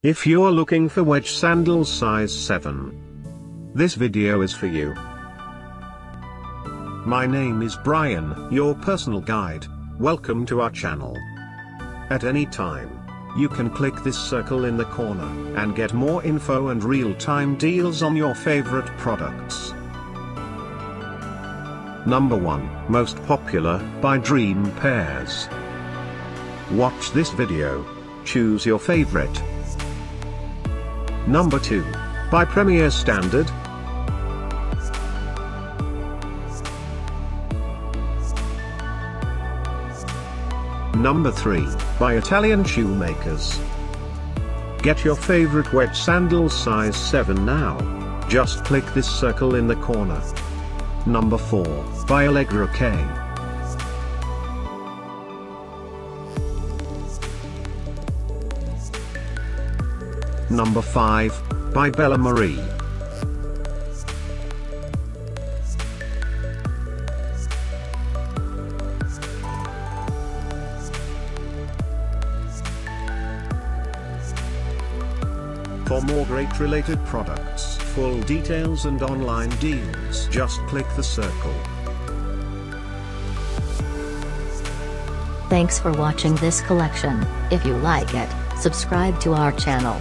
If you're looking for wedge sandals size 7, this video is for you. My name is Brian, your personal guide. Welcome to our channel. At any time, you can click this circle in the corner and get more info and real-time deals on your favorite products. Number 1, most popular, by Dream Pairs. Watch this video. Choose your favorite. Number 2, by Premier Standard. Number 3, by Italian Shoemakers. Get your favorite wedge sandals size 7 now. Just click this circle in the corner. Number 4, by Allegra K. Number 5, by Bella Marie. For more great related products, full details and online deals, just click the circle. Thanks for watching this collection. If you like it, subscribe to our channel.